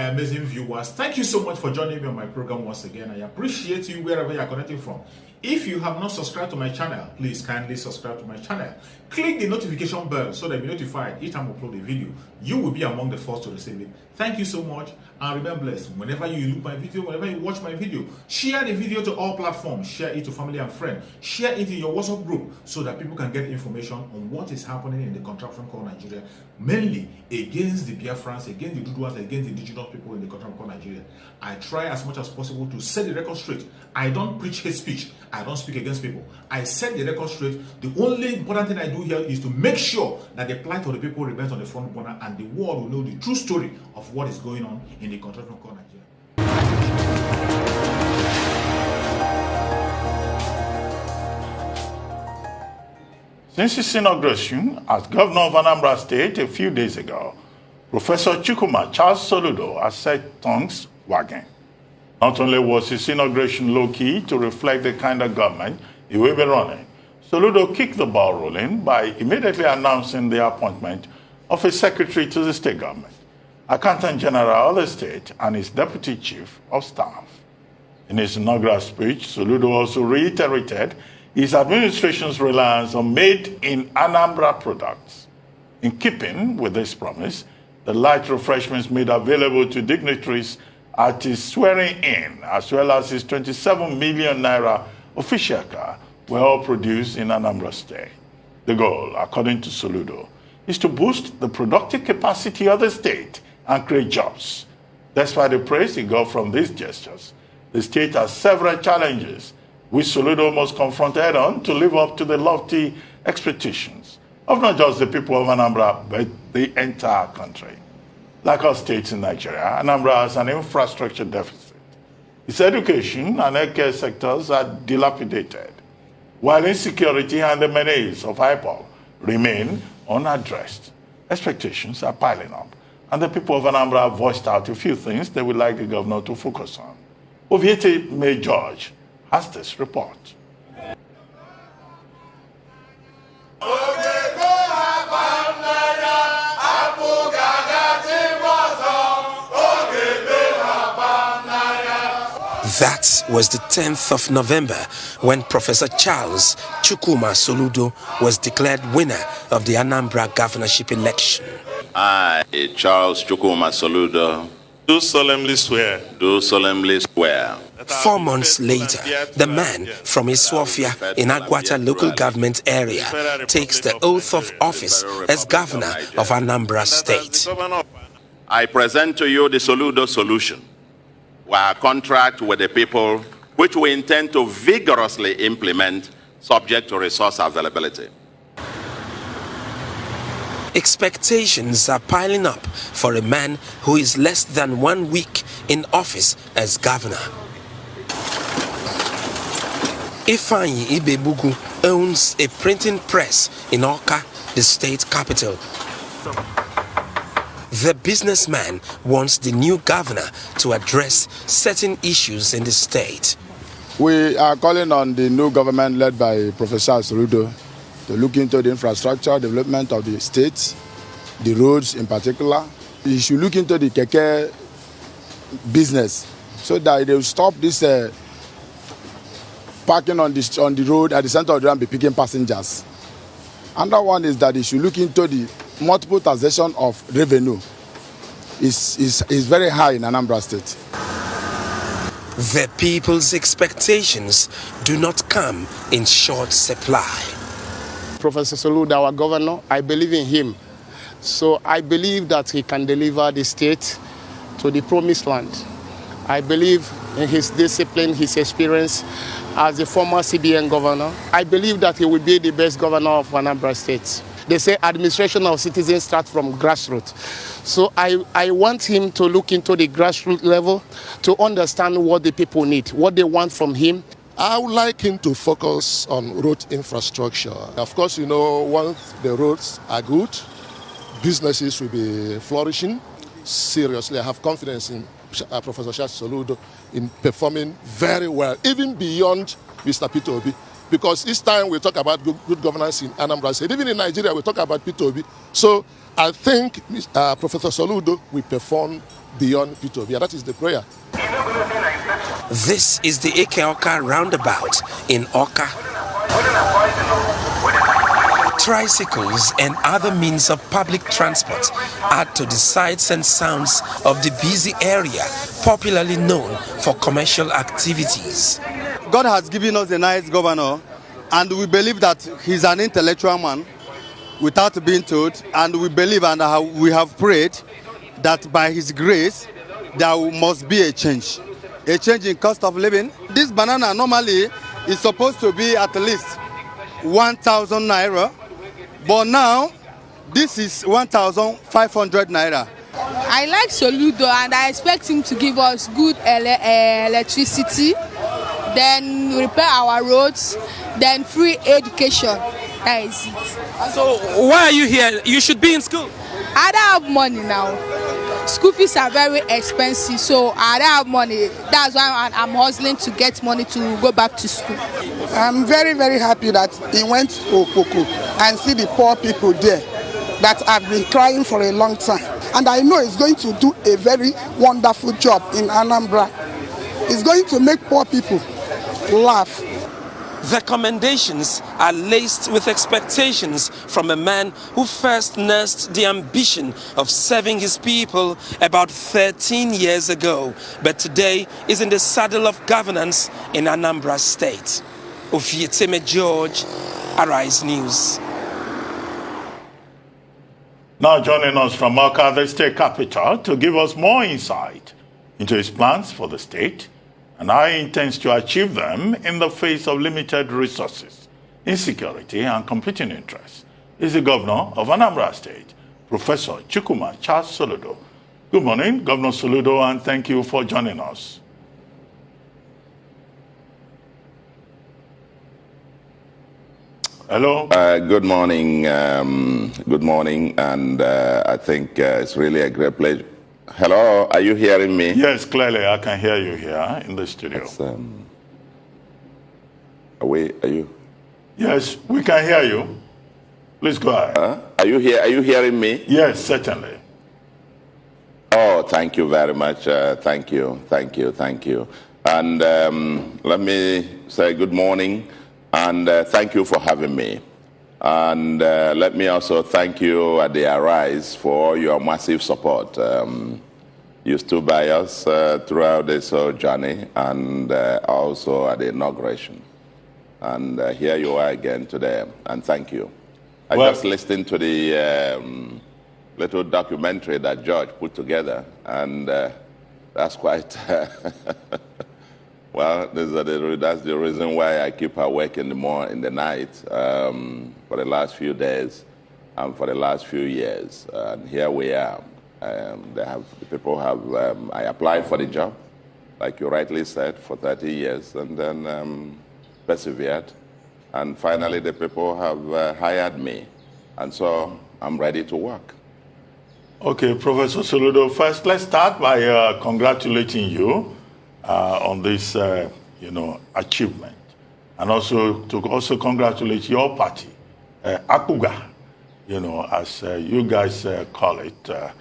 amazing viewers. Thank you so much for joining me on my program once again. I appreciate you wherever you are connecting from. If you have not subscribed to my channel, please kindly subscribe to my channel. Click the notification bell so that you'll be notified each time I upload a video. You will be among the first to receive it. Thank you so much and remain blessed. Whenever you look my video, whenever you watch my video, share the video to all platforms. Share it to family and friends. Share it in your WhatsApp group so that people can get information on what is happening in the contraption called Nigeria, mainly against the Biafrans, against the Duduas, against the indigenous people in the contraption called Nigeria. I try as much as possible to set the record straight. I don't preach hate speech. I don't speak against people. I set the record straight. The only important thing I do here is to make sure that the plight of the people remains on the front burner and the world will know the true story of what is going on in the contraption called Nigeria. Since his inauguration as governor of Anambra State a few days ago, Professor Chukwuma Seludo has set tongues wagging. Not only was his inauguration low-key to reflect the kind of government he will be running, Soludo kicked the ball rolling by immediately announcing the appointment of a secretary to the state government, Accountant General of the state, and his deputy chief of staff. In his inaugural speech, Soludo also reiterated his administration's reliance on made-in-Anambra products. In keeping with this promise, the light refreshments made available to dignitaries at his swearing-in, as well as his 27 million naira official car, were all produced in Anambra State. The goal, according to Soludo, is to boost the productive capacity of the state and create jobs. Despite the praise he got from these gestures, the state has several challenges which Soludo must confront head-on to live up to the lofty expectations of not just the people of Anambra, but the entire country. Like all states in Nigeria, Anambra has an infrastructure deficit. Its education and healthcare sectors are dilapidated, while insecurity and the menace of IPOB remain unaddressed. Expectations are piling up, and the people of Anambra have voiced out a few things they would like the governor to focus on. Oviete May George has this report. That was the 10th of November when Professor Charles Chukwuma Seludo was declared winner of the Anambra governorship election. I, Charles Chukwuma Seludo, Do solemnly swear. do solemnly swear 4 months later, the man from Iswafia in Agwata local government area takes the oath of office as governor of Anambra State. I present to you the Soludo solution, our contract with the people, which we intend to vigorously implement subject to resource availability. Expectations are piling up for a man who is less than 1 week in office as governor. Ifeanyi Ibebugu owns a printing press in Awka, the state capital. The businessman wants the new governor to address certain issues in the state. We are calling on the new government led by Professor Soludo to look into the infrastructure development of the state, the roads in particular. He should look into the keke business so that they will stop this parking on the road at the center of the road, be picking passengers. Another one is that he should look into the multiple taxation of revenue. Is very high in Anambra State. The people's expectations do not come in short supply. Professor Soludo, our governor, I believe in him. So I believe that he can deliver the state to the promised land. I believe in his discipline, his experience as a former CBN governor. I believe that he will be the best governor of Anambra State. They say administration of citizens starts from grassroots. So I want him to look into the grassroots level to understand what the people need, what they want from him. I would like him to focus on road infrastructure. Of course, you know, once the roads are good, businesses will be flourishing. Seriously, I have confidence in Professor Charles Soludo in performing very well, even beyond Mr. Peter Obi. Because each time we talk about good governance in Anambra State, even in Nigeria, we talk about P2B. So I think Professor Soludo will perform beyond P2B, and that is the prayer. This is the Eke-Awka roundabout in Awka. Tricycles and other means of public transport add to the sights and sounds of the busy area, popularly known for commercial activities. God has given us a nice governor, and we believe that he's an intellectual man without being told, and we believe and we have prayed that by his grace there must be a change in cost of living. This banana normally is supposed to be at least 1,000 naira, but now this is 1,500 naira. I like Soludo, and I expect him to give us good electricity, then repair our roads, then free education. That is it. So why are you here? You should be in school. I don't have money now. School fees are very expensive, so I don't have money. That's why I'm hustling to get money to go back to school. I'm very, very happy that he went to Okoko and see the poor people there that have been crying for a long time. And I know he's going to do a very wonderful job in Anambra. He's going to make poor people laugh. The commendations are laced with expectations from a man who first nursed the ambition of serving his people about 13 years ago, but today is in the saddle of governance in Anambra State. Ofieteme George, Arise News. Now joining us from Awka, the state capital, to give us more insight into his plans for the state and how he intends to achieve them in the face of limited resources, insecurity, and competing interests is the governor of Anambra State, Professor Chukwuma Seludo. Good morning, Governor Soludo, and thank you for joining us. Hello. Good morning. Good morning, and I think it's really a great pleasure. Hello, are you hearing me? Yes, clearly I can hear you here in the studio. Are you? Yes, we can hear you. Please go ahead. Are you here? Are you hearing me? Yes, certainly. Oh, thank you very much. Thank you. And let me say good morning, and thank you for having me. And let me also thank you at the Arise for your massive support. You stood by us throughout this journey, and also at the inauguration. And here you are again today, and thank you. I just listened to the little documentary that George put together, and that's quite... Well, that's the reason why I keep awake in the night for the last few days and for the last few years. And here we are. I applied for the job, like you rightly said, for 30 years, and then persevered. And finally, the people have hired me. And so I'm ready to work. Okay, Professor Soludo, first let's start by congratulating you on this, achievement, and also to congratulate your party, Akuga, as you guys call it, to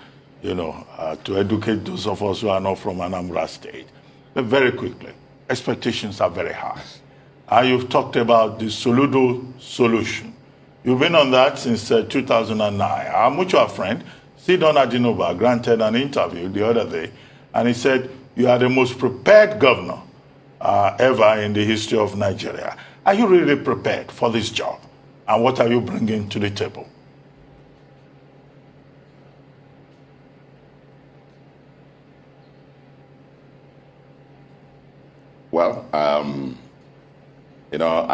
educate those of us who are not from Anambra State. But very quickly, expectations are very high. You've talked about the Soludo solution. You've been on that since 2009. Our mutual friend, Sidon Adinoba, granted an interview the other day, and he said, you are the most prepared governor ever in the history of Nigeria. Are you really prepared for this job? And what are you bringing to the table? Well, I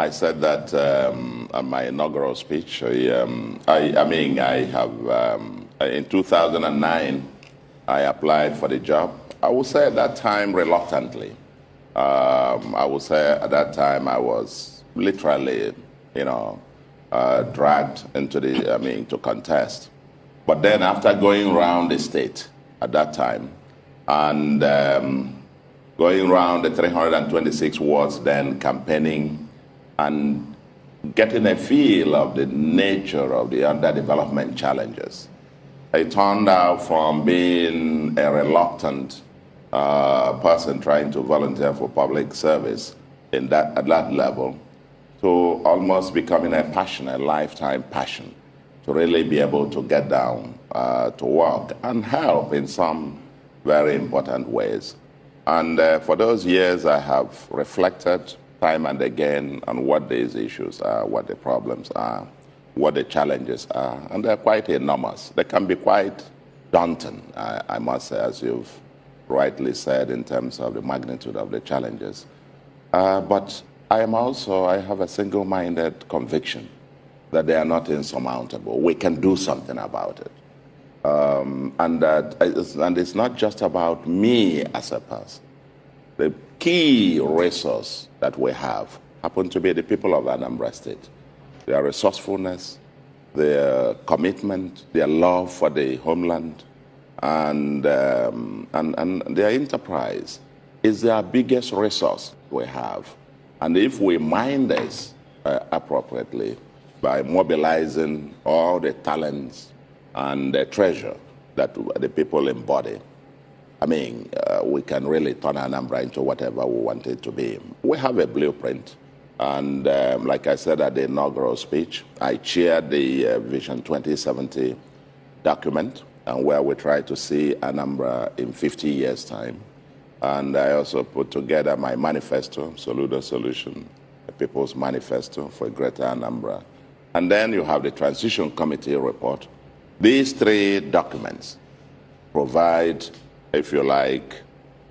said that at my inaugural speech. I have, in 2009, I applied for the job. I would say at that time reluctantly. I would say at that time I was literally, dragged into to contest. But then after going around the state at that time and going around the 326 wards, then campaigning and getting a feel of the nature of the underdevelopment challenges. I turned out from being a reluctant person trying to volunteer for public service at that level to almost becoming a passion, a lifetime passion, to really be able to get down to work and help in some very important ways. And for those years, I have reflected time and again on what these issues are, what the problems are, what the challenges are, and they're quite enormous. They can be quite daunting, I must say, as you've rightly said, in terms of the magnitude of the challenges. But I have a single-minded conviction that they are not insurmountable. We can do something about it. And it's not just about me as a person. The key resource that we have happen to be the people of Anambra State. Their resourcefulness, their commitment, their love for the homeland, and their enterprise is their biggest resource we have. And if we mine this appropriately by mobilizing all the talents and the treasure that the people embody, I mean, we can really turn Anambra into whatever we want it to be. We have a blueprint. And like I said at the inaugural speech, I chaired the Vision 2070 document, and where we try to see Anambra in 50 years' time. And I also put together my manifesto, Soludo Solution, the People's Manifesto for Greater Anambra. And then you have the Transition Committee report. These three documents provide, if you like,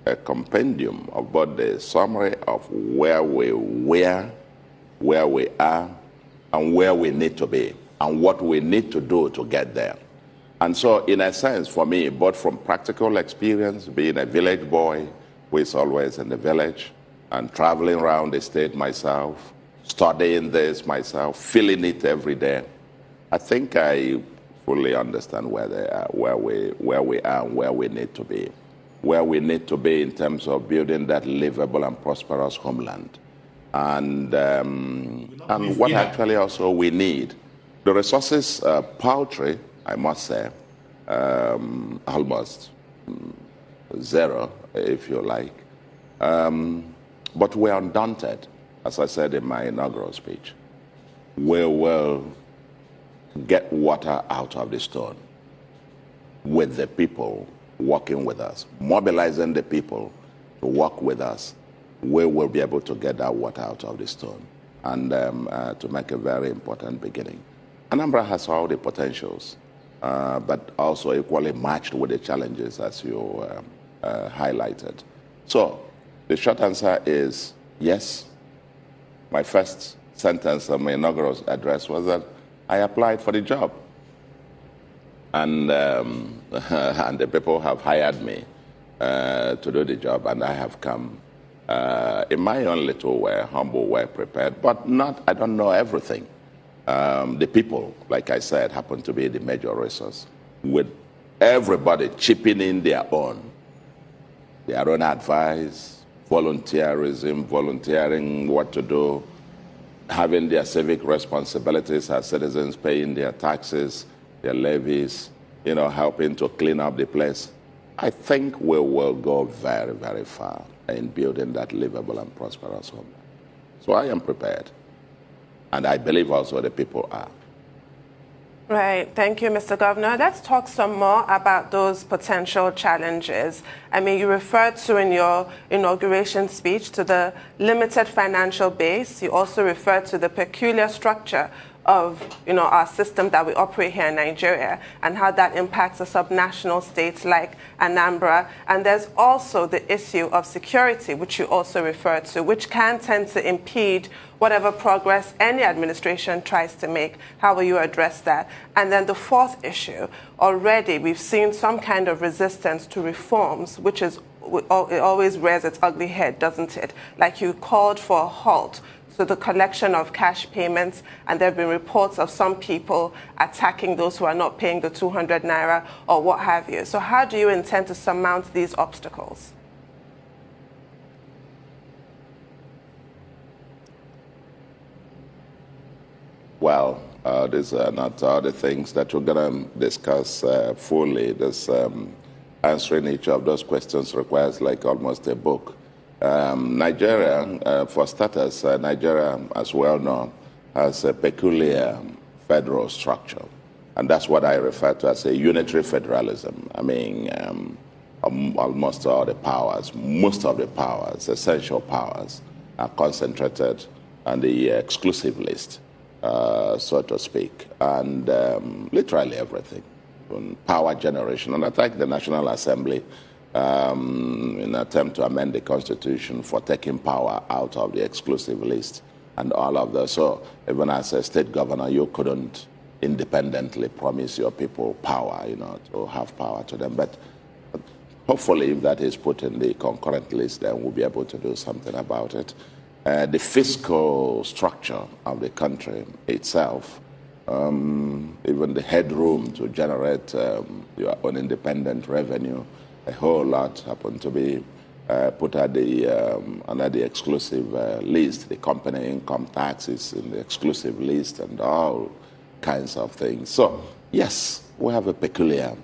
a compendium of both the summary of where we are, and where we need to be, and what we need to do to get there. And so, in a sense, for me, both from practical experience, being a village boy who is always in the village, and traveling around the state myself, studying this myself, feeling it every day, I think I fully understand where we are, and where we need to be. Where we need to be in terms of building that livable and prosperous homeland. And what actually also we need. The resources are paltry, I must say, almost zero, if you like. But we're undaunted, as I said in my inaugural speech. We will get water out of the stone with the people working with us, mobilizing the people to work with us. We will be able to get that water out of the stone and to make a very important beginning. Anambra has all the potentials, but also equally matched with the challenges as you highlighted. So the short answer is yes. My first sentence of my inaugural address was that I applied for the job. And the people have hired me to do the job, and I have come in my own little way, humble way, prepared, but I don't know everything. The people, like I said, happen to be the major resource, with everybody chipping in their own advice, volunteering what to do, having their civic responsibilities as citizens, paying their taxes, their levies, helping to clean up the place. I think we will go very, very far in building that livable and prosperous home. So I am prepared. And I believe also the people are. Right. Thank you, Mr. Governor. Let's talk some more about those potential challenges. I mean, you referred to in your inauguration speech to the limited financial base. You also referred to the peculiar structure of our system that we operate here in Nigeria and how that impacts a subnational state like Anambra. And there's also the issue of security, which you also referred to, which can tend to impede whatever progress any administration tries to make. How will you address that? And then the fourth issue, already we've seen some kind of resistance to reforms, which is, it always rears its ugly head, doesn't it? Like you called for a halt to the collection of cash payments, and there have been reports of some people attacking those who are not paying the 200 naira or what have you. So how do you intend to surmount these obstacles? Well, these are not all the things that we're going to discuss fully. This answering each of those questions requires like almost a book. Nigeria, for starters, Nigeria, as we all know, has a peculiar federal structure. And that's what I refer to as a unitary federalism. I mean, almost all the powers, most of the powers, essential powers, are concentrated on the exclusive list, so to speak, and literally everything. Power generation. And I thank the National Assembly in an attempt to amend the Constitution for taking power out of the exclusive list and all of that. So even as a state governor, you couldn't independently promise your people power, to have power to them. But hopefully, if that is put in the concurrent list, then we'll be able to do something about it. The fiscal structure of the country itself, even the headroom to generate your own independent revenue, a whole lot happen to be put at under the exclusive list. The company income tax is in the exclusive list and all kinds of things. So, yes, we have a peculiar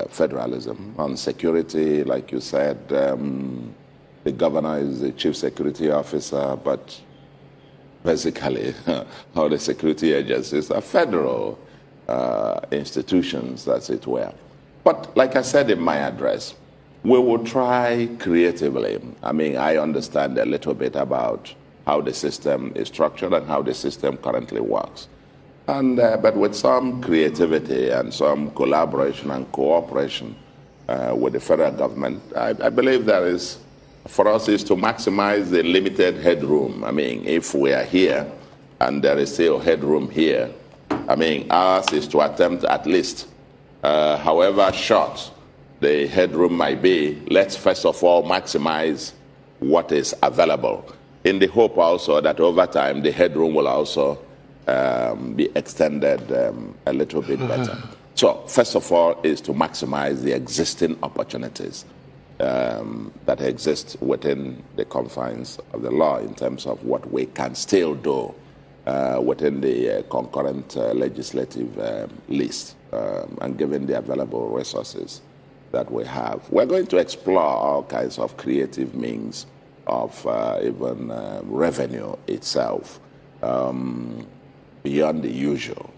federalism. On security, like you said, the governor is the chief security officer, but basically all the security agencies are federal institutions, as it were. But like I said in my address, we will try creatively. I mean, I understand a little bit about how the system is structured and how the system currently works. And, but with some creativity and some collaboration and cooperation with the federal government, I believe there is, for us, is to maximize the limited headroom. I mean, if we are here and there is still headroom here, I mean, ours is to attempt at least, however short the headroom might be, let's first of all maximize what is available, in the hope also that over time the headroom will also be extended a little bit better. So first of all is to maximize the existing opportunities that exist within the confines of the law in terms of what we can still do within the concurrent legislative list and given the available resources that we have. We're going to explore all kinds of creative means of even revenue itself beyond the usual,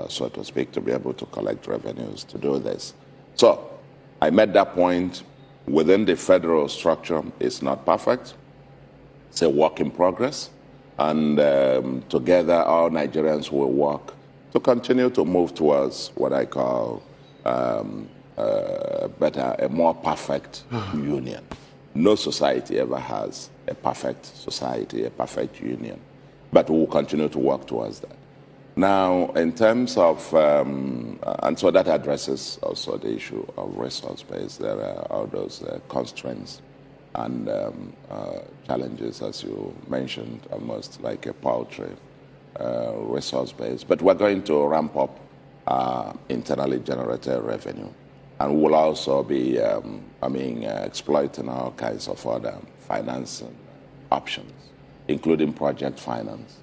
so to speak, to be able to collect revenues to do this. So I made that point. Within the federal structure, it's not perfect. It's a work in progress. And together, all Nigerians will work to continue to move towards what I call a more perfect union. No society ever has a perfect society, a perfect union. But we will continue to work towards that. Now, in terms of, and so that addresses also the issue of resource base. There are all those constraints and challenges, as you mentioned, almost like a paltry resource base. But we're going to ramp up internally generated revenue. And we'll also be, exploiting all kinds of other financing options, including project finance,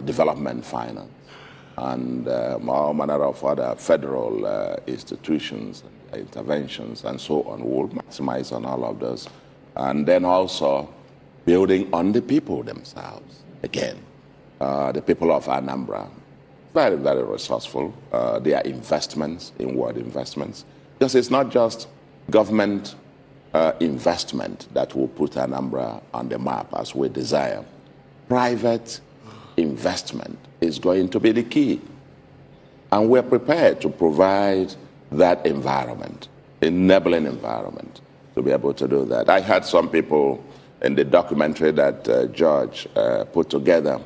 development finance, and all manner of other federal institutions, interventions, and so on. We'll maximize on all of those. And then also building on the people themselves. Again, the people of Anambra, very, very resourceful. Their investments, inward investments, because it's not just government investment that will put Anambra on the map as we desire. Private investment is going to be the key. And we're prepared to provide that environment, enabling environment, to be able to do that. I had some people in the documentary that George put together.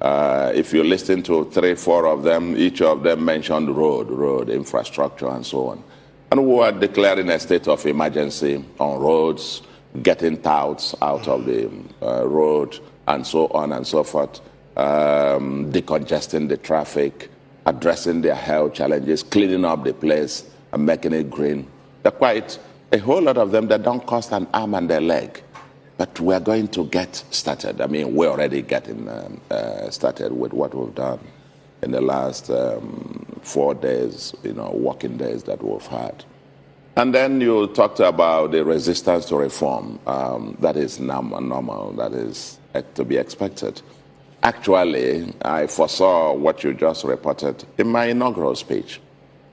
If you listen to 3, 4 of them, each of them mentioned road infrastructure and so on. And we are declaring a state of emergency on roads, getting touts out of the road, and so on and so forth, decongesting the traffic, addressing their health challenges, cleaning up the place, and making it green. There are quite a whole lot of them that don't cost an arm and a leg. but we're going to get started. I mean, we're already getting started with what we've done in the last 4 days, working days that we've had. And then you talked about the resistance to reform. That is normal. That is to be expected. Actually, I foresaw what you just reported in my inaugural speech,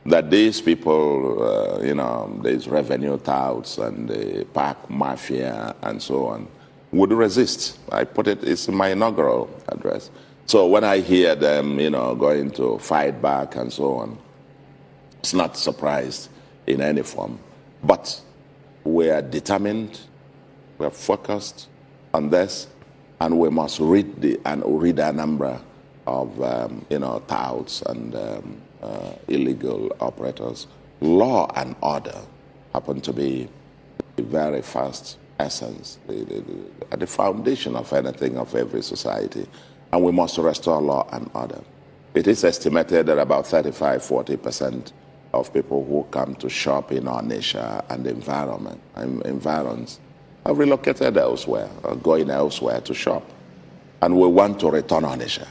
that these people, these revenue touts and the park mafia and so on, would resist. I put it's in my inaugural address. So when I hear them, going to fight back and so on, it's not surprised in any form. But we are determined, we are focused on this, and we must rid Anambra of touts and illegal operators. Law and order happen to be the very first essence, at the foundation of anything, of every society. And we must restore law and order. It is estimated that about 35–40% of people who come to shop in our nation and environs have relocated elsewhere, or going elsewhere to shop. And we want to return our nation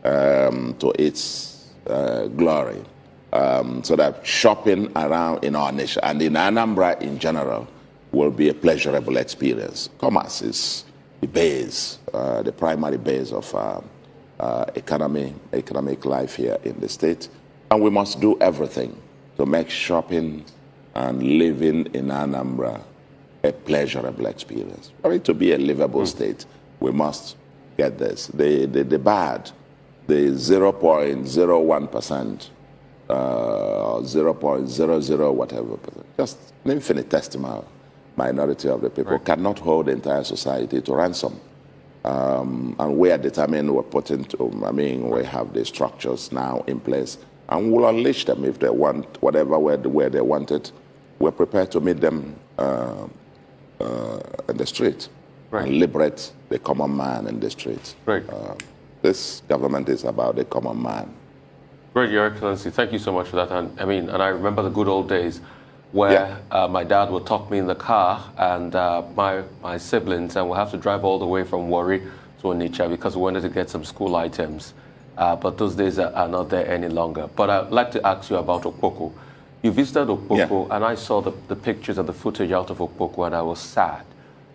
to its glory, so that shopping around in our nation and in Anambra in general will be a pleasurable experience. Commerce is the base, the primary base of economic life here in the state. And we must do everything to make shopping and living in Anambra a pleasurable experience. For it to be a livable state, we must get this. The bad, the 0.01%, 0.00 whatever, just an infinitesimal minority of the people cannot hold the entire society to ransom. And we are determined, we're putting to, we have the structures now in place, and we'll unleash them if they want whatever where they want it. We're prepared to meet them in the street and liberate the common man in the street. This government is about the common man. Great, Your Excellency. Thank you so much for that. And I remember the good old days where my dad would talk me in the car and my siblings, and we'll have to drive all the way from Warri to Onitsha because we wanted to get some school items. But those days are not there any longer. But I'd like to ask you about Okpoko. You visited Okpoko, and I saw the pictures and the footage out of Okpoko, and I was sad.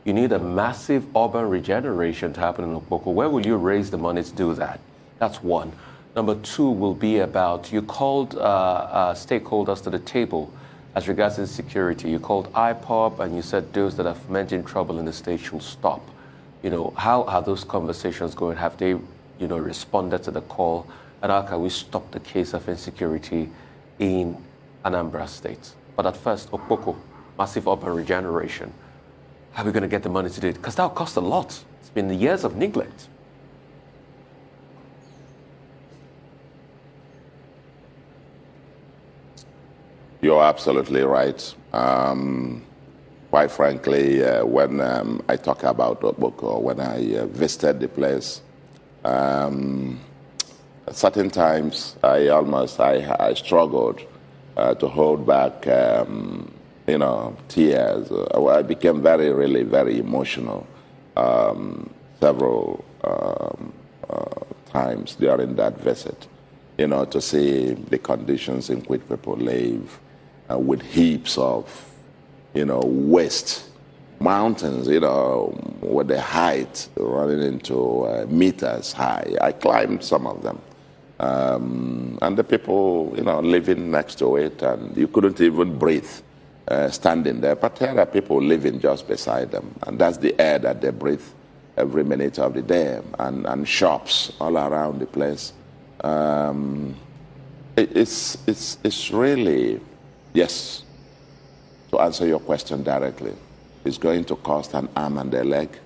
You need a massive urban regeneration to happen in Okpoko. Where will you raise the money to do that? That's one. Number two will be about, you called stakeholders to the table as regards insecurity. You called IPOB, and you said those that have mentioned trouble in the state should stop. How are those conversations going? Have they responded to the call? And how can we stop the case of insecurity in Anambra State? But at first, Okpoko, massive urban regeneration. How are we going to get the money to do it? Because that will cost a lot. It's been years of neglect. You're absolutely right. Quite frankly, when I talk about Okpoko, when I visited the place, at certain times I struggled to hold back, tears. I became really very emotional several times during that visit, to see the conditions in which people live with heaps of, waste, mountains, with the height running into meters high. I climbed some of them. And the people, living next to it, and you couldn't even breathe standing there. But there are people living just beside them, and that's the air that they breathe every minute of the day, and shops all around the place. It's really, yes, to answer your question directly, it's going to cost an arm and a leg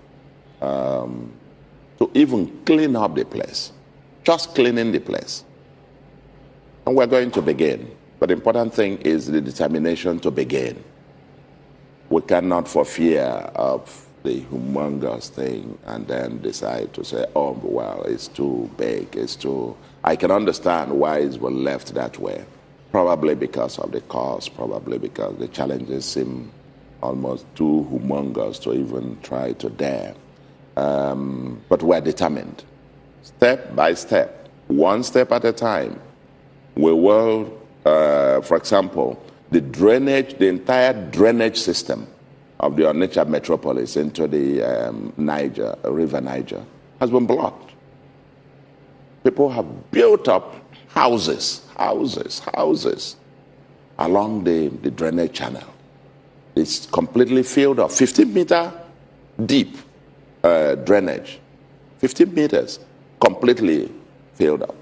to even clean up the place. Just cleaning the place. And we're going to begin. But the important thing is the determination to begin. We cannot, for fear of the humongous thing, and then decide to say, oh, well, it's too big, it's too... I can understand why it was left that way. Probably because of the cost, probably because the challenges seem almost too humongous to even try to dare. But we're determined. Step by step, one step at a time, we will, for example, the entire drainage system of the Onitsha metropolis into the River Niger has been blocked. People have built up houses along the drainage channel. It's completely filled up, 15-meter deep drainage, 15 meters, completely filled up.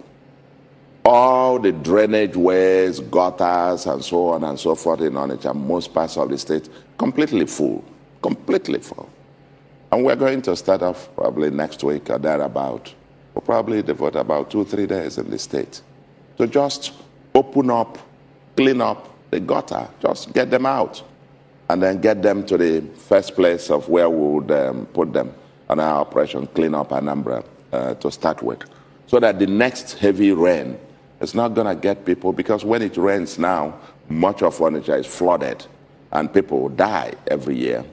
All the drainage ways, gutters, and so on and so forth in Onitsha, most parts of the state, completely full. And we're going to start off probably next week or thereabout. We'll probably devote about 2-3 days in the state to just open up, clean up the gutter, just get them out, and then get them to the first place of where we would put them on our operation, clean up Anambra to start with, so that the next heavy rain is not going to get people, because when it rains now, much of Onitsha is flooded, and people die every year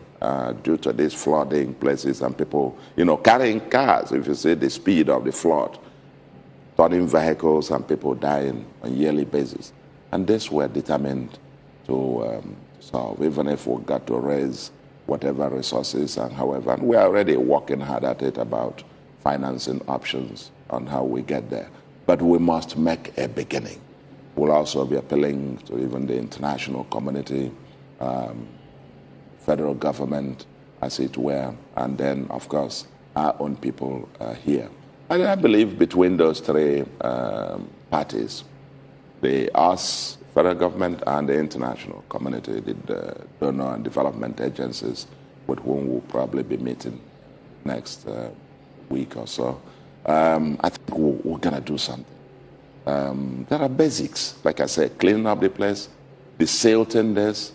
due to these flooding places, and people, carrying cars, if you see the speed of the flood, turning vehicles, and people dying on a yearly basis. And this we're determined to solve, even if we got to raise whatever resources and however. And we're already working hard at it about financing options on how we get there. But we must make a beginning. We'll also be appealing to even the international community, federal government, as it were, and then, of course, our own people here. And I believe between those three parties, us, federal government, and the international community, the donor and development agencies, with whom we'll probably be meeting next week or so, I think we're going to do something. There are basics, like I said, cleaning up the place. The silting this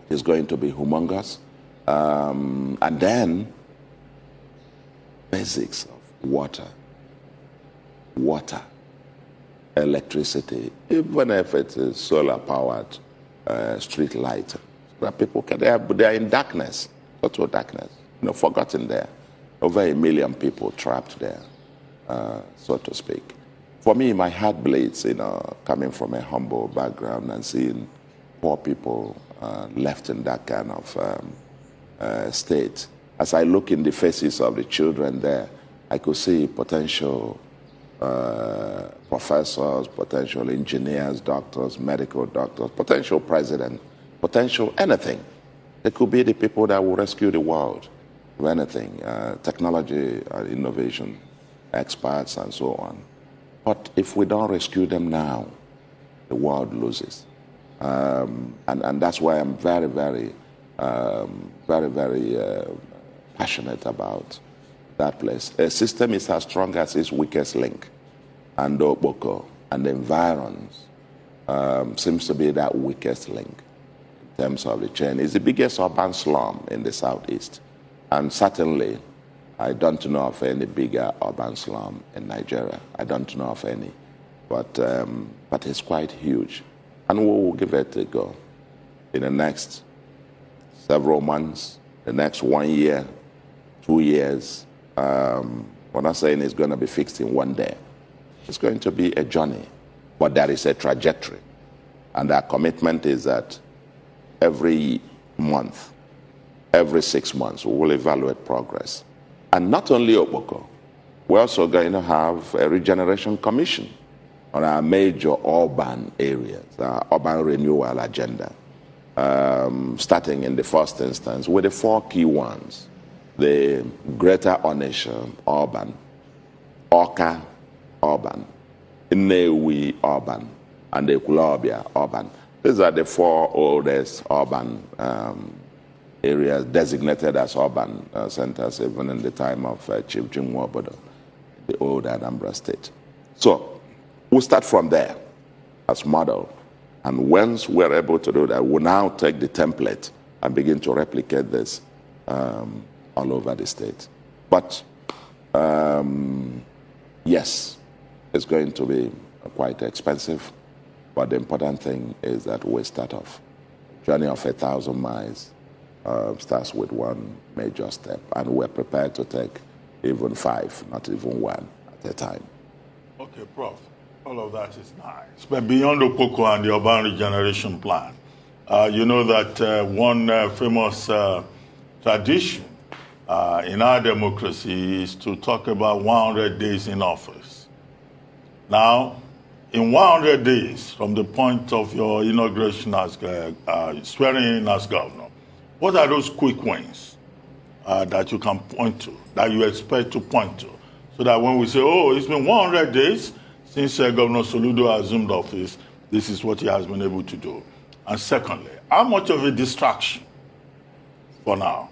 is going to be humongous. And then basics of water, electricity, even if it is solar-powered street light. Where people they are in darkness, total darkness, forgotten there. Over 1 million people trapped there, so to speak. For me, my heart bleeds, coming from a humble background and seeing poor people left in that kind of state. As I look in the faces of the children there, I could see potential professors, potential engineers, doctors, medical doctors, potential president, potential anything. It could be the people that will rescue the world of anything, technology, innovation, experts, and so on. But if we don't rescue them now, the world loses. And that's why I'm very, very passionate about that place. A system is as strong as its weakest link. And Oboko and the environs seems to be that weakest link in terms of the chain. It's the biggest urban slum in the southeast. And certainly, I don't know of any bigger urban slum in Nigeria. I don't know of any. But it's quite huge. And we will give it a go in the next several months, the next 1 year, 2 years. We're not saying it's going to be fixed in one day. It's going to be a journey, but there is a trajectory. And our commitment is that every month, every 6 months, we will evaluate progress. And not only Oboko, we're also going to have a Regeneration Commission on our major urban areas, our urban renewal agenda, starting in the first instance with the 4 key ones: the Greater Onitsha urban, Oka urban, Nnewi urban, and the Ekulobia urban. These are the 4 oldest urban areas designated as urban centers, even in the time of Chief Jinwobodo, the old Anambra State. So we'll start from there as model. And once we're able to do that, we'll now take the template and begin to replicate this all over the state. But yes, it's going to be quite expensive. But the important thing is that we start off. Journey of 1,000 miles starts with one major step, and we're prepared to take even 5, not even 1 at a time. Okay, Prof, all of that is nice. But beyond Opoko and the urban regeneration plan, you know that one famous tradition in our democracy is to talk about 100 days in office. Now, in 100 days from the point of your inauguration as swearing in as governor, what are those quick wins that you can point to, that you expect to point to, so that when we say, oh, it's been 100 days since Governor Soludo assumed office, this is what he has been able to do? And secondly, how much of a distraction for now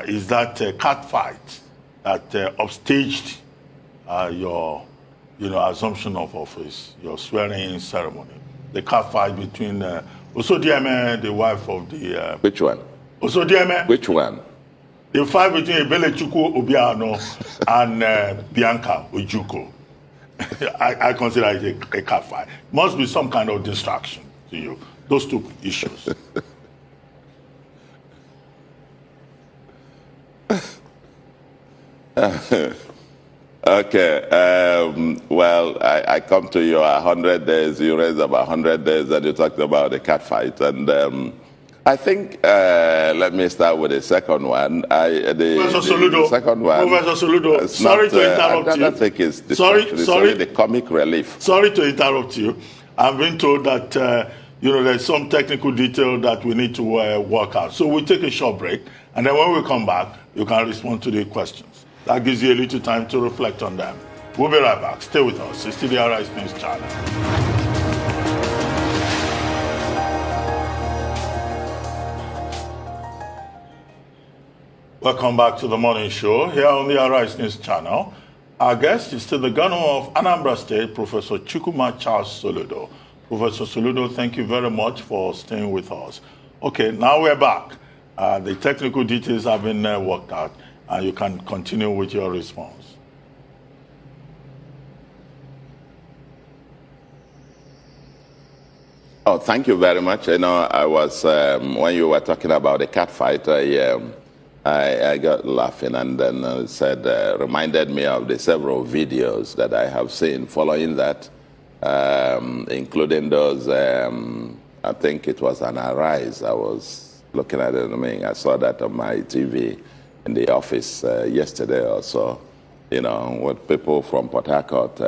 is that cat fight that upstaged your assumption of office, your swearing-in ceremony? The cat fight between Osodieme, the wife of the... Which one? Osodieme. Which one? The fight between Ebelechukwu Obiano and Bianca Ojuko. I consider it a cat fight. Must be some kind of distraction to you. Those two issues. Okay. Well, I come to you 100 days. You raised about 100 days, and you talked about the cat fight. And I think, let me start with the second one. Professor Soludo. The second one. Professor Soludo, sorry to interrupt you. I don't think it's distraction. It's only the comic relief. Sorry to interrupt you. I've been told that there's some technical detail that we need to work out. So we'll take a short break, and then when we come back, you can respond to the questions. That gives you a little time to reflect on them. We'll be right back. Stay with us. It's still the Arise News channel. Welcome back to the morning show here on the Arise News channel. Our guest is still the governor of Anambra State, Professor Chukwuma Soludo. Professor Soludo, thank you very much for staying with us. Okay, now we're back. The technical details have been worked out, and you can continue with your response. Oh, thank you very much. I was, when you were talking about the cat fight, I got laughing, and then reminded me of the several videos that I have seen following that, including those, I think it was an Arise. I was looking at it, I saw that on my TV in the office yesterday or so, with people from Port Harcourt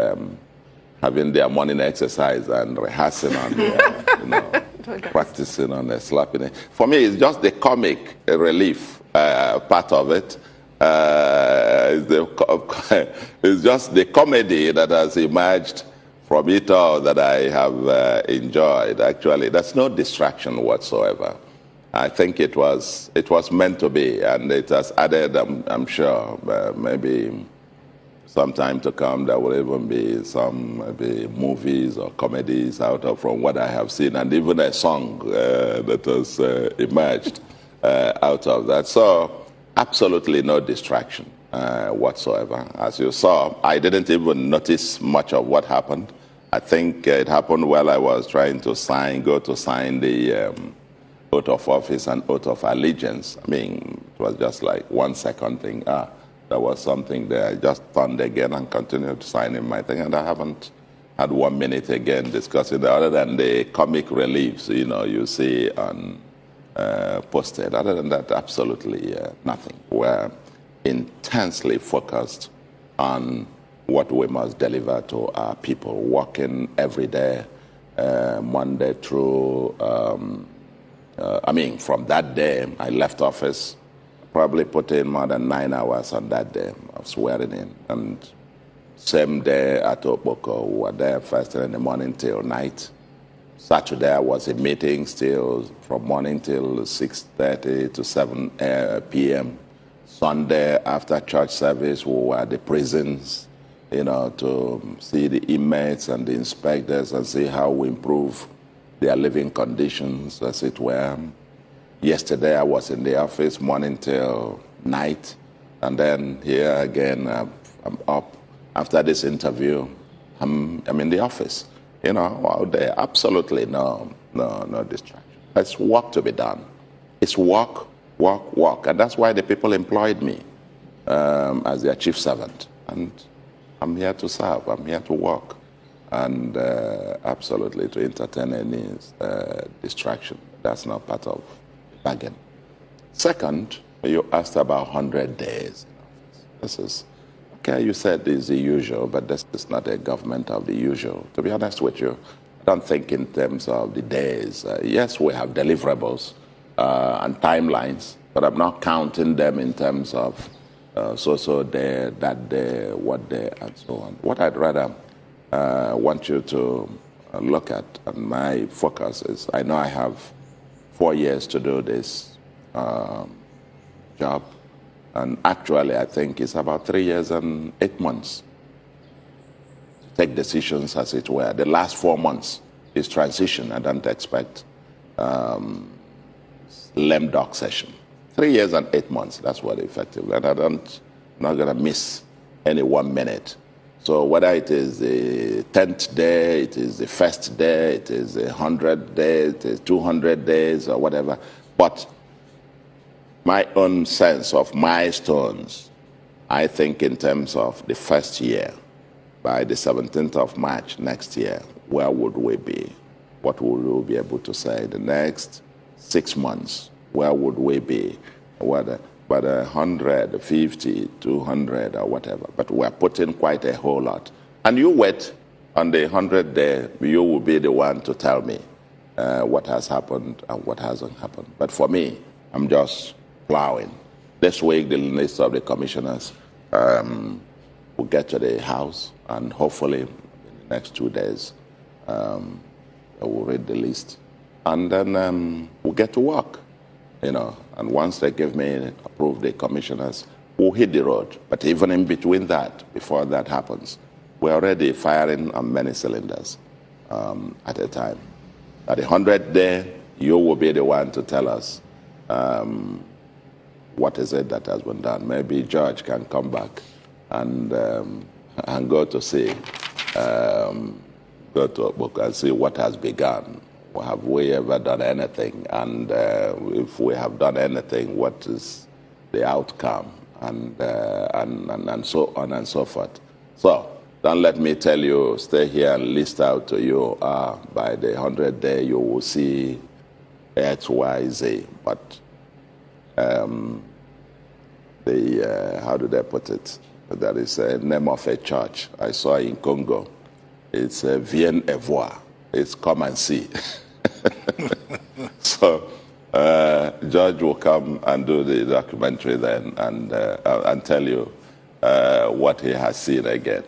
having their morning exercise and rehearsing on their, practicing on their slapping. For me, it's just the comic relief part of it. It's just the comedy that has emerged from it all that I have enjoyed. Actually, there's no distraction whatsoever. I think it was meant to be, and it has added, I'm sure, maybe some time to come, there will even be some maybe movies or comedies out of from what I have seen, and even a song that has emerged out of that. So absolutely no distraction whatsoever. As you saw, I didn't even notice much of what happened. I think it happened while I was trying to go to sign the oath of office and oath of allegiance. It was just like 1 second thing. There was something there. I just turned again and continued signing my thing, and I haven't had 1 minute again discussing it, other than the comic reliefs, you see on posted. Other than that, absolutely nothing. We're intensely focused on what we must deliver to our people, working every day, Monday through, from that day I left office, probably put in more than 9 hours on that day of swearing in. And same day at Opoko, we were there first thing in the morning till night. Saturday I was in meetings still from morning till 6:30 to 7 p.m. Sunday after church service, we were at the prisons, to see the inmates and the inspectors and see how we improve their living conditions, as it were. Yesterday I was in the office morning till night, and then here again I'm up. After this interview, I'm in the office. Out there, absolutely no distraction. There's work to be done. It's work work, work. And that's why the people employed me as their chief servant. And I'm here to serve, I'm here to work, and absolutely to entertain any distraction. That's not part of the bargain. Second, you asked about 100 days. This is, okay, you said it's the usual, but this is not a government of the usual. To be honest with you, I don't think in terms of the days. Yes, we have deliverables and timelines, but I'm not counting them in terms of so day, that day, what day, and so on. What I'd rather want you to look at, and my focus is, I know I have 4 years to do this job, and actually I think it's about 3 years and 8 months to take decisions, as it were. The last 4 months is transition. I don't expect lame duck session. 3 years and 8 months, that's what effectively, and I'm not going to miss any 1 minute. So whether it is the 10th day, it is the 1st day, it is the 100th day, it is 200 days or whatever, but my own sense of milestones, I think in terms of the first year, by the 17th of March next year, where would we be? What would we be able to say? The next 6 months, where would we be? Whether, but 100, 50, 200 or whatever. But we're putting quite a whole lot. And you wait on the 100th day, you will be the one to tell me what has happened and what hasn't happened. But for me, I'm just plowing. This week, the list of the commissioners will get to the House, and hopefully in the next 2 days, we'll read the list. And then we'll get to work, you know. And once they give me, approve the commissioners, we'll hit the road. But even in between that, before that happens, we're already firing on many cylinders at a time. At the 100th day, you will be the one to tell us what is it that has been done. Maybe George can come back and go to see, go to a book and see what has begun. Have we ever done anything? And if we have done anything, what is the outcome? And so on and so forth. So don't let me tell you, stay here and list out to you, by the 100th day you will see X, Y, Z. But how do they put it? There is a name of a church I saw in Congo. It's Viens et voir. It's come and see. So George will come and do the documentary then and tell you what he has seen again.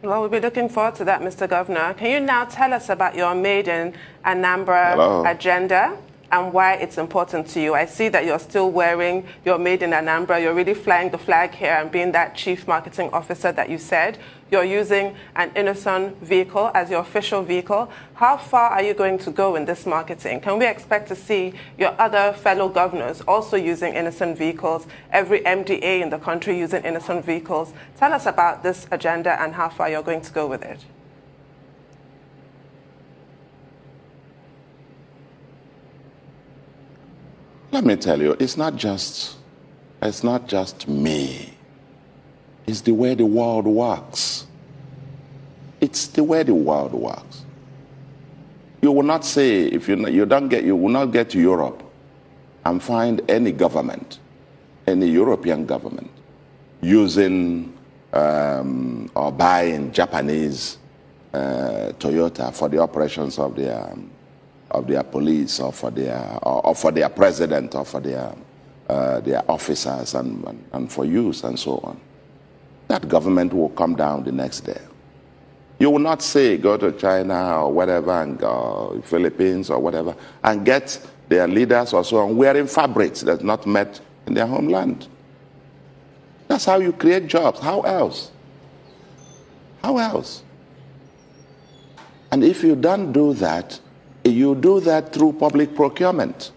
Well, we'll be looking forward to that, Mr. Governor. Can you now tell us about your Made in Anambra agenda and why it's important to you? I see that you're still wearing your Made in Anambra. You're really flying the flag here and being that chief marketing officer that you said. You're using an Innocent vehicle as your official vehicle. How far are you going to go in this marketing? Can we expect to see your other fellow governors also using Innocent vehicles, every MDA in the country using Innocent vehicles? Tell us about this agenda and how far you're going to go with it. Let me tell you, it's not just me. It's the way the world works. It's the way the world works. You will not say, if you will not get to Europe and find any government, any European government, using or buying Japanese Toyota for the operations of their police or for their president or for their officers and for use and so on. That government will come down the next day. You will not say go to China or whatever and go Philippines or whatever and get their leaders or so on wearing fabrics that's not met in their homeland. That's how you create jobs. How else? How else? And if you don't do that, you do that through public procurement.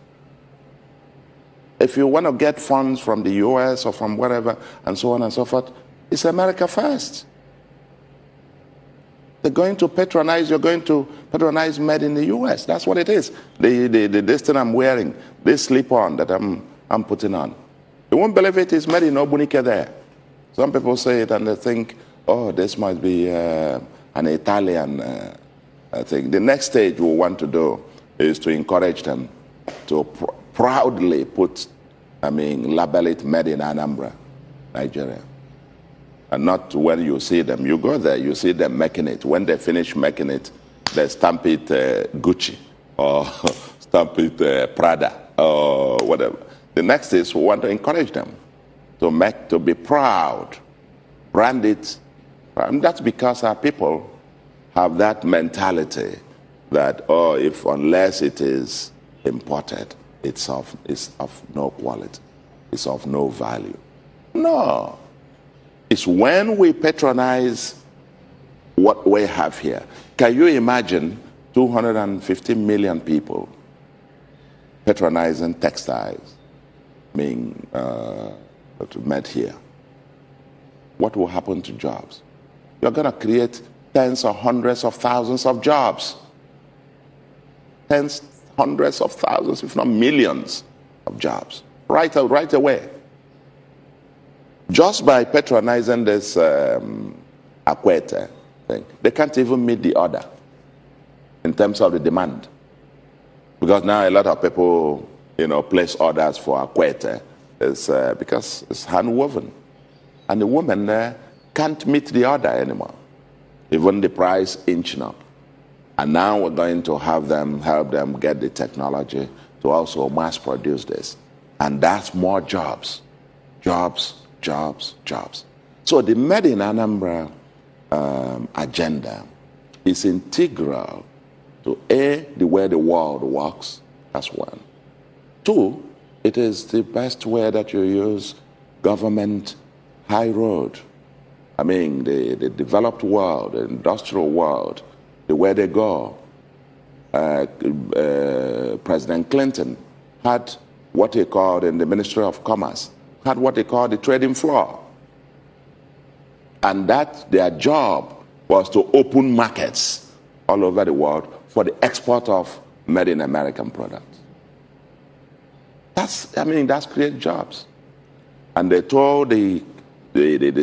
If you want to get funds from the US or from wherever and so on and so forth, it's America first. They're going to patronize, you're going to patronize made in the US. That's what it is. This thing I'm wearing, this slip-on that I'm I'm putting on. You won't believe it is made in Obunike there. Some people say it and they think, oh, this must be an Italian thing. The next stage we want to do is to encourage them to proudly put, label it made in Anambra, Nigeria. And not when you see them. You go there, you see them making it. When they finish making it, they stamp it Gucci or stamp it Prada or whatever. The next is we want to encourage them to be proud, brand it. And that's because our people have that mentality that, unless it is imported, it's of no quality, it's of no value. No. It's when we patronize what we have here. Can you imagine 250 million people patronizing textiles being made here? What will happen to jobs? You're going to create tens or hundreds of thousands of jobs. Tens, hundreds of thousands, if not millions of jobs, right away. Just by patronizing this Akwete thing, they can't even meet the order in terms of the demand. Because now a lot of people, place orders for Akwete because it's hand-woven. And the women there can't meet the order anymore. Even the price inching up. And now we're going to help them get the technology to also mass produce this. And that's more jobs. Jobs. So the Made in Anambra agenda is integral to the way the world works. That's one. Two, it is the best way that you use government high road. The developed world, the industrial world, the way they go. President Clinton had what he called in the Ministry of Commerce, had what they called the trading floor. And that their job was to open markets all over the world for the export of made in American products. That's create jobs. And they told the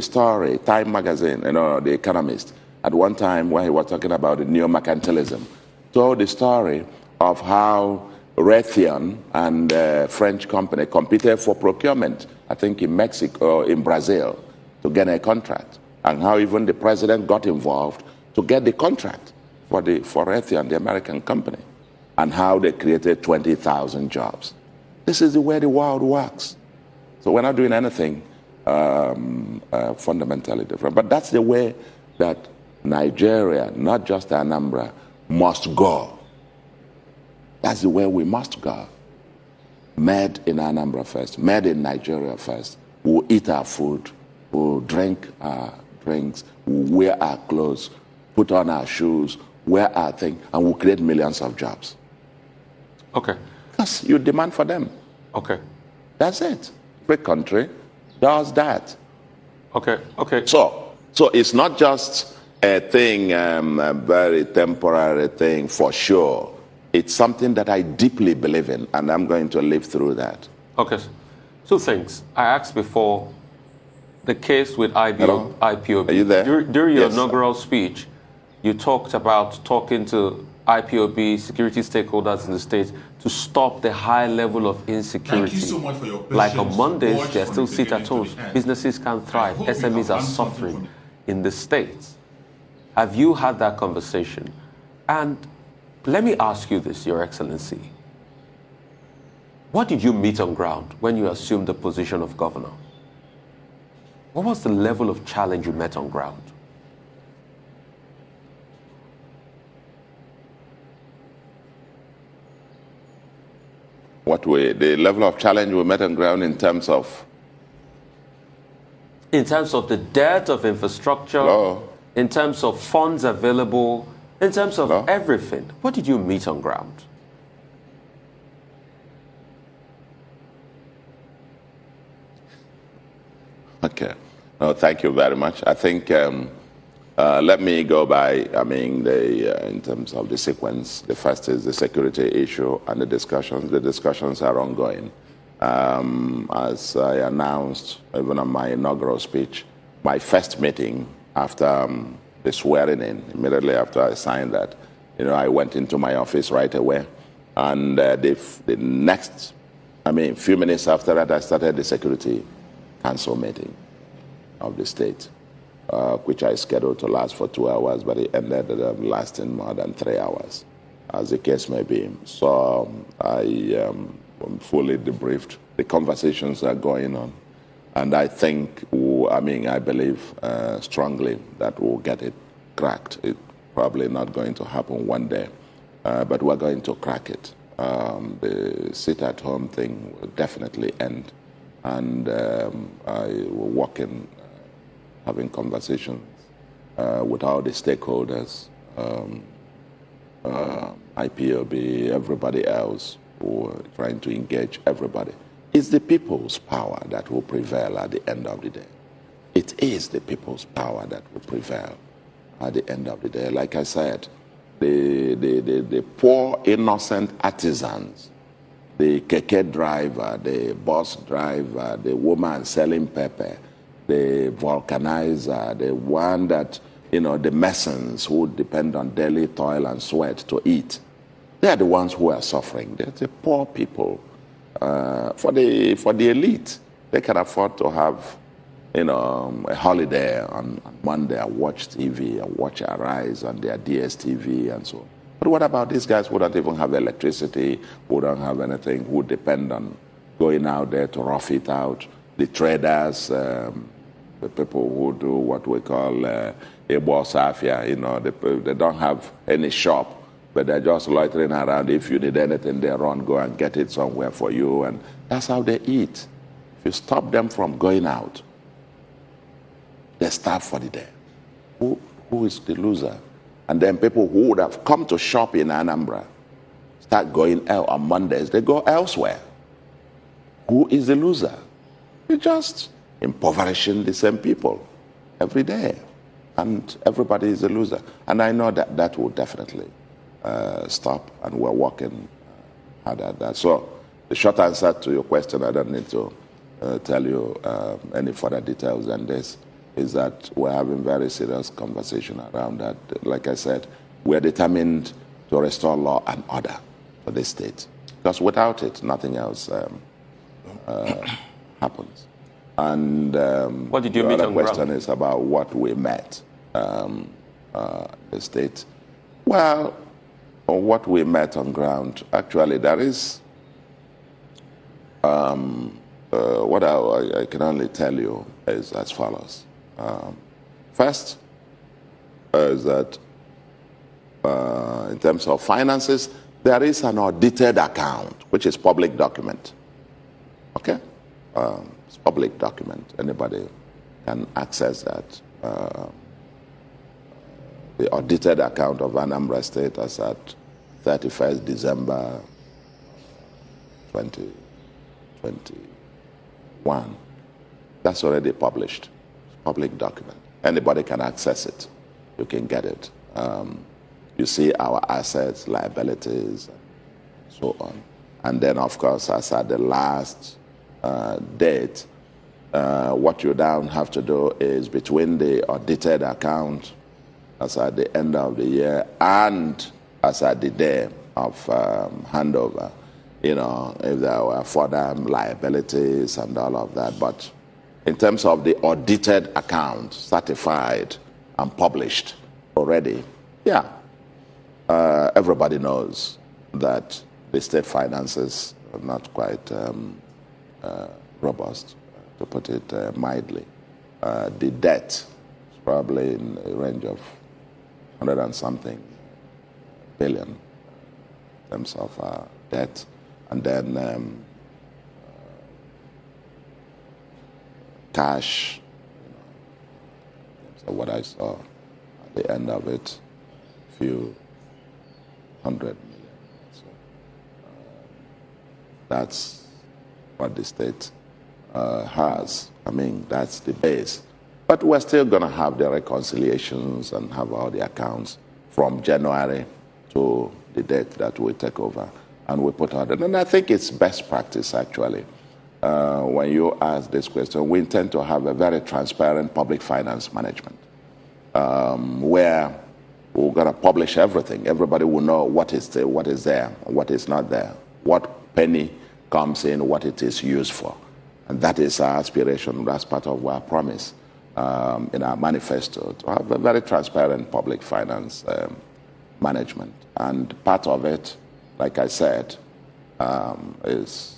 story, Time magazine, The Economist, at one time when he was talking about the neo-mercantilism, told the story of how Raytheon and a French company competed for procurement, I think in Mexico, in Brazil, to get a contract, and how even the president got involved to get the contract for Raytheon, the American company, and how they created 20,000 jobs. This is the way the world works. So we're not doing anything fundamentally different, but that's the way that Nigeria, not just Anambra, must go. That's the way we must go. Made in Anambra first, made in Nigeria first. We'll eat our food, we'll drink our drinks, we'll wear our clothes, put on our shoes, wear our thing, and we'll create millions of jobs. Okay. Because you demand for them. Okay. That's it. Free country does that. Okay. So it's not just a thing, a very temporary thing for sure. It's something that I deeply believe in, and I'm going to live through that. Okay. Two things. I asked before, the case with IPOB. Are you there? During your inaugural speech, you talked about talking to IPOB security stakeholders in the state to stop the high level of insecurity. Thank you so much for your patience. Like on Mondays, they're still sit at home. Businesses can't thrive. SMEs are suffering in the states. Have you had that conversation? And let me ask you this, Your Excellency. What did you meet on ground when you assumed the position of governor? What was the level of challenge you met on ground? The level of challenge we met on ground in terms of? In terms of the dearth of infrastructure, in terms of funds available, in terms of everything. What did you meet on ground? Okay. No, thank you very much. I think let me go by, in terms of the sequence, the first is the security issue and the discussions. The discussions are ongoing. As I announced even on my inaugural speech, my first meeting after the swearing in, immediately after I signed that, I went into my office right away. And the next, few minutes after that, I started the Security Council meeting of the state, which I scheduled to last for 2 hours, but it ended up lasting more than 3 hours, as the case may be. So I'm fully debriefed. The conversations are going on. And I think, I believe strongly that we'll get it cracked. It's probably not going to happen one day, but we're going to crack it. The sit-at-home thing will definitely end. And we're working, having conversations with all the stakeholders, IPOB, everybody else, who are trying to engage everybody. It's the people's power that will prevail at the end of the day. It is the people's power that will prevail at the end of the day. Like I said, the poor, innocent artisans, the keke driver, the bus driver, the woman selling pepper, the vulcanizer, the one that, the masons who depend on daily toil and sweat to eat, they are the ones who are suffering. They're the poor people. For the elite, they can afford to have, a holiday on Monday and watch TV and watch Arise on their DSTV and so on. But what about these guys who don't even have electricity, who don't have anything, who depend on going out there to rough it out? The traders, the people who do what we call Ebo Safia, they don't have any shop, but they're just loitering around. If you need anything, they run, go and get it somewhere for you, and that's how they eat. If you stop them from going out, they starve for the day. Who is the loser? And then people who would have come to shop in Anambra start going out on Mondays, they go elsewhere. Who is the loser? You're just impoverishing the same people every day. And everybody is a loser. And I know that that will definitely stop, and we're working hard at that. So the short answer to your question, I don't need to tell you any further details than this, is that we're having very serious conversation around that. Like I said, we're determined to restore law and order for the state, because without it, nothing else happens. And what did you meet the on other question ground? is about what we met the state. Well, what we met on ground, actually, there is what I can only tell you is as follows. First is that in terms of finances, there is an audited account, which is public document. Okay? It's public document. Anybody can access that. The audited account of Anambra State as at 31st December 2021. That's already published. Public document. Anybody can access it. You can get it. You see our assets, liabilities, and so on. And then, of course, as at the last date, what you now have to do is between the audited account as at the end of the year and as at the day of handover, if there were further liabilities and all of that. But in terms of the audited account, certified and published already, yeah, everybody knows that the state finances are not quite robust, to put it mildly. The debt is probably in the range of 100 and something billion in terms of debt. And then cash, so what I saw at the end of it, a few 100 million. So that's what the state has. I mean, that's the base. But we're still going to have the reconciliations and have all the accounts from January to the date that we take over, and we put out. And I think it's best practice, actually, when you ask this question, we intend to have a very transparent public finance management where we're going to publish everything. Everybody will know what is there, what is not there, what penny comes in, what it is used for. And that is our aspiration. That's part of our promise in our manifesto, to have a very transparent public finance management. And part of it, like I said, is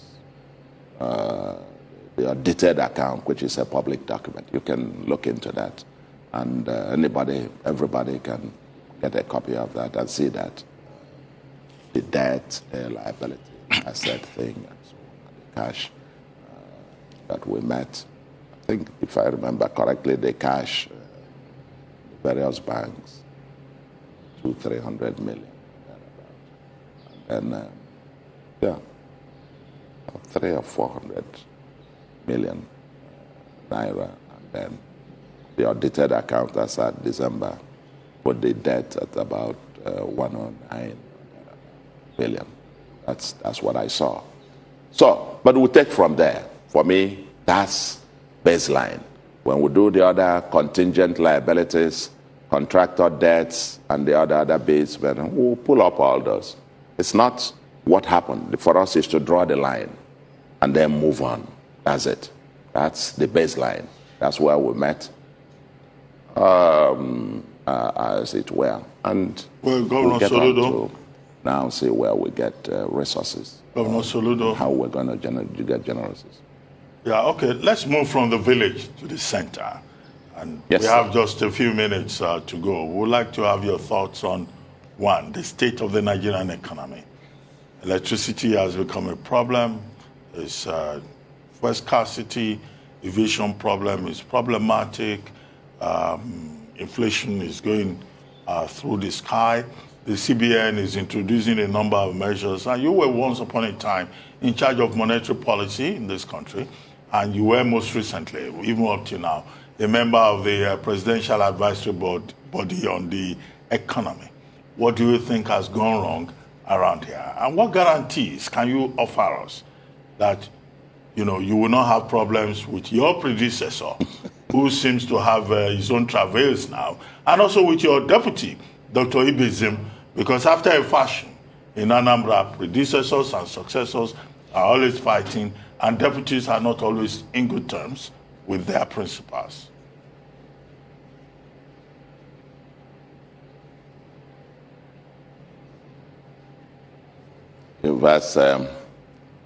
the audited account, which is a public document. You can look into that, and everybody can get a copy of that and see that the debt, the liability, asset thing, and so on, and the cash that we met. I think, if I remember correctly, the cash, various banks, 200-300 million, and yeah, 300 or 400 million naira, and then the audited account as at December put the debt at about 109 billion. That's what I saw. So, but we'll take from there. For me, that's baseline. When we do the other contingent liabilities, contractor debts, and the other bits, we'll pull up all those. It's not what happened. For us, is to draw the line and then move on. That's it. That's the baseline. That's where we met, as it were. And well, Governor Soludo, now see where we get resources. Governor Soludo, how we're going to get resources. Yeah, okay. Let's move from the village to the center. And yes, we have just a few minutes to go. We'd like to have your thoughts on, one, the state of the Nigerian economy. Electricity has become a problem. There's fuel scarcity. Evasion problem is problematic. Inflation is going through the sky. The CBN is introducing a number of measures. And you were once upon a time in charge of monetary policy in this country. And you were most recently, even up to now, a member of the Presidential Advisory Body on the economy. What do you think has gone wrong around here? And what guarantees can you offer us that you will not have problems with your predecessor, who seems to have his own travails now, and also with your deputy, Dr. Ibezim, because after a fashion in Anambra, predecessors and successors are always fighting, and deputies are not always in good terms with their principals. You've asked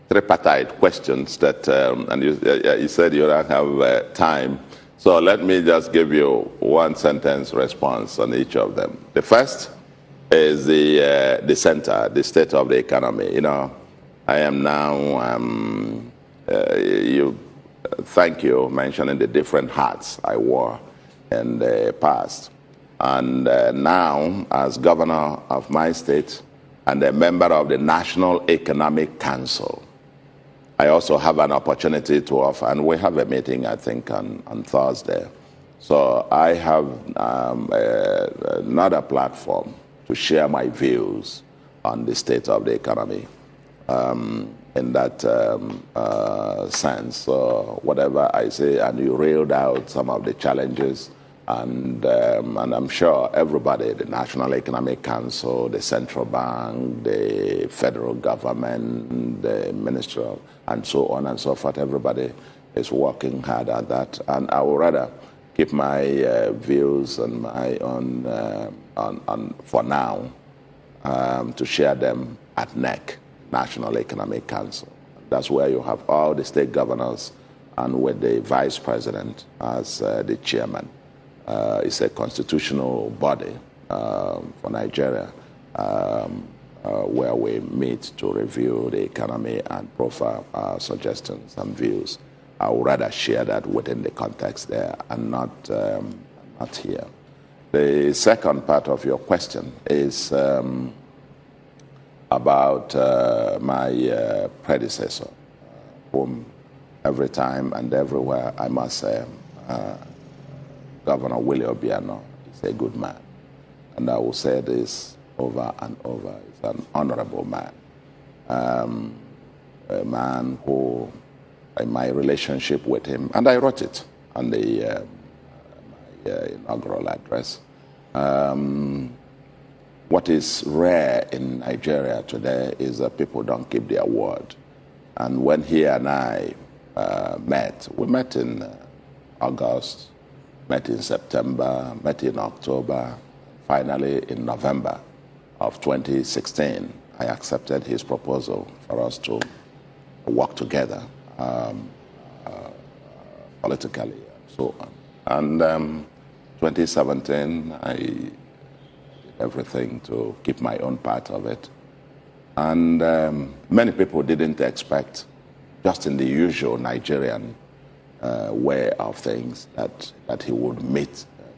tripartite questions that, and you said you don't have time. So let me just give you one sentence response on each of them. The first is the center, the state of the economy. I am now, thank you mentioning the different hats I wore in the past. And now, as governor of my state and a member of the National Economic Council, I also have an opportunity to offer, and we have a meeting, I think, on Thursday. So I have another platform to share my views on the state of the economy in that sense. So whatever I say, and you railed out some of the challenges, and I'm sure everybody, the National Economic Council, the Central Bank, the federal government, the Ministry, and so on and so forth, everybody is working hard at that. And I would rather keep my views and my own, for now, to share them at NEC, National Economic Council. That's where you have all the state governors and with the vice president as the chairman. It's a constitutional body for Nigeria where we meet to review the economy and profile suggestions and views. I would rather share that within the context there and not here. The second part of your question is about my predecessor, whom every time and everywhere I must say, Governor Willie Obiano is a good man. And I will say this over and over. He's an honorable man. A man who my relationship with him, and I wrote it on the my inaugural address. What is rare in Nigeria today is that people don't keep their word. And when he and I met, we met in August, met in September, met in October, finally in November of 2016, I accepted his proposal for us to work together politically and so on. And 2017, I did everything to keep my own part of it. And many people didn't expect, just in the usual Nigerian way of things, that he would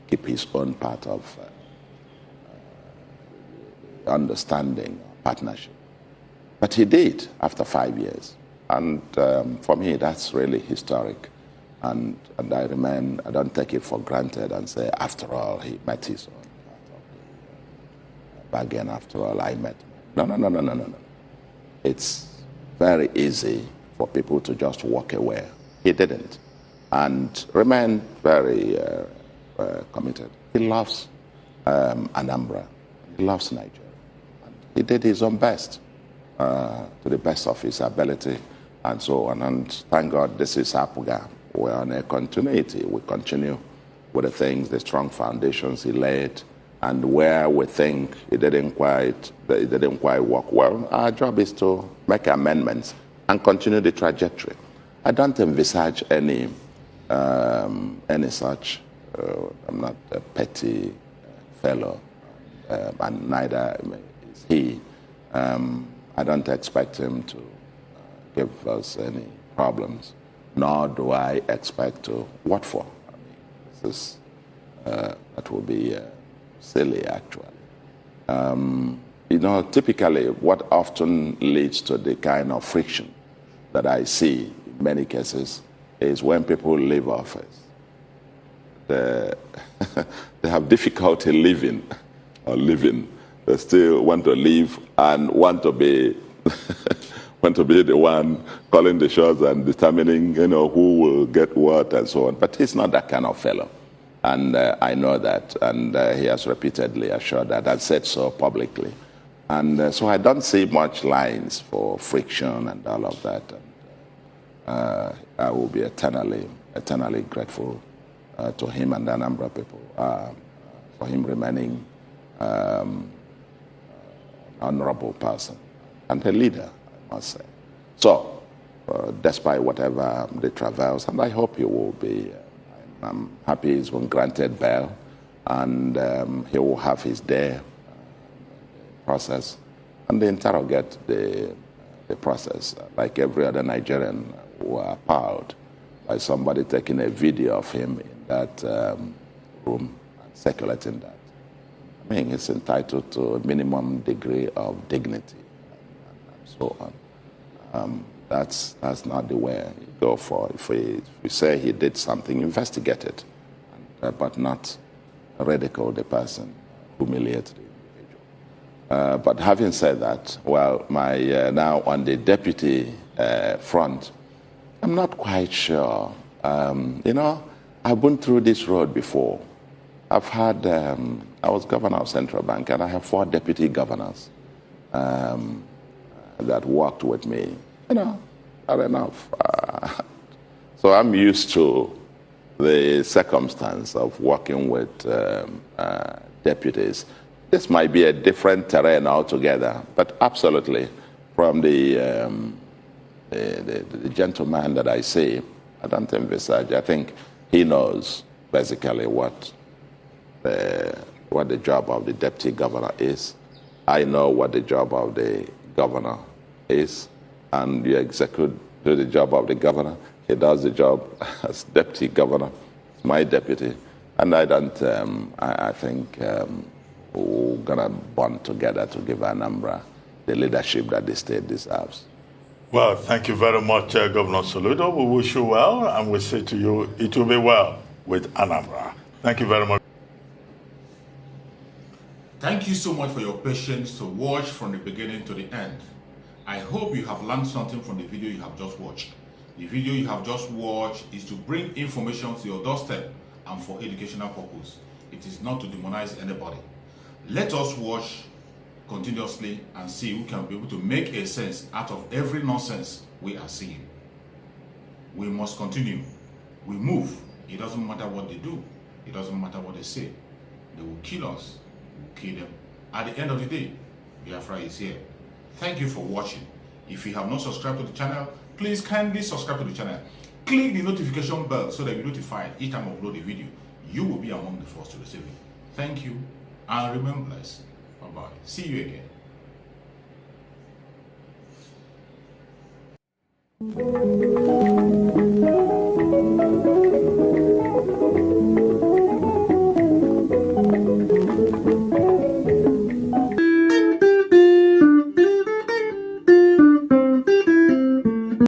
keep his own part of understanding, partnership. But he did after 5 years. And for me, that's really historic. And I don't take it for granted and say, after all, he met his own part of the bargain. After all, I met him. No. It's very easy for people to just walk away. He didn't. And remained very committed. He loves Anambra. He loves Nigeria. And he did his own best, to the best of his ability, and so on. And thank God this is Apuga. We're on a continuity. We continue with the things, the strong foundations he laid, and where we think it didn't quite work well, our job is to make amendments and continue the trajectory. I don't envisage any such. I'm not a petty fellow, and neither is he. I don't expect him to give us any problems, nor do I expect to. What for? I mean, that will be silly, actually. Typically, what often leads to the kind of friction that I see in many cases is when people leave office. They have difficulty living. They still want to live and want to be the one calling the shots and determining, who will get what and so on. But he's not that kind of fellow. And I know that, and he has repeatedly assured that. I've said so publicly. And so I don't see much lines for friction and all of that. And, I will be eternally grateful to him and the Anambra people for him remaining an honorable person and a leader, I must say. So, despite whatever the travails, and I hope he will be, I'm happy he's been granted bail, and he will have his day process, and they interrogate the process, like every other Nigerian who are appalled by somebody taking a video of him in that room and circulating that. I mean, he's entitled to a minimum degree of dignity and so on. That's not the way you go for. If we say he did something, investigate it, but not ridicule the person, humiliate the individual. But having said that, well, now on the deputy front, I'm not quite sure. I've been through this road before. I've had, I was governor of Central Bank, and I have 4 deputy governors that worked with me. Not enough. So I'm used to the circumstance of working with deputies. This might be a different terrain altogether, but absolutely, from the gentleman that I see, I don't envisage. I think he knows basically what the job of the deputy governor is. I know what the job of the governor is, and you execute the job of the governor. He does the job as deputy governor. It's my deputy, and I don't. I think we're gonna bond together to give Anambra the leadership that the state deserves. Well, thank you very much, Governor Soludo. We wish you well, and we say to you, it will be well with Anambra. Thank you very much. Thank you so much for your patience to watch from the beginning to the end. I hope you have learned something from the video you have just watched. The video you have just watched is to bring information to your doorstep and for educational purpose. It is not to demonize anybody. Let us watch continuously and see who can be able to make a sense out of every nonsense we are seeing. We must continue. We move. It doesn't matter what they do. It doesn't matter what they say. They will kill us. We will kill them. At the end of the day, Biafra is here. Thank you for watching. If you have not subscribed to the channel, please kindly subscribe to the channel. Click the notification bell so that you're notified each time I upload a video. You will be among the first to receive it. Thank you and remain blessed. Bye-bye. See you again.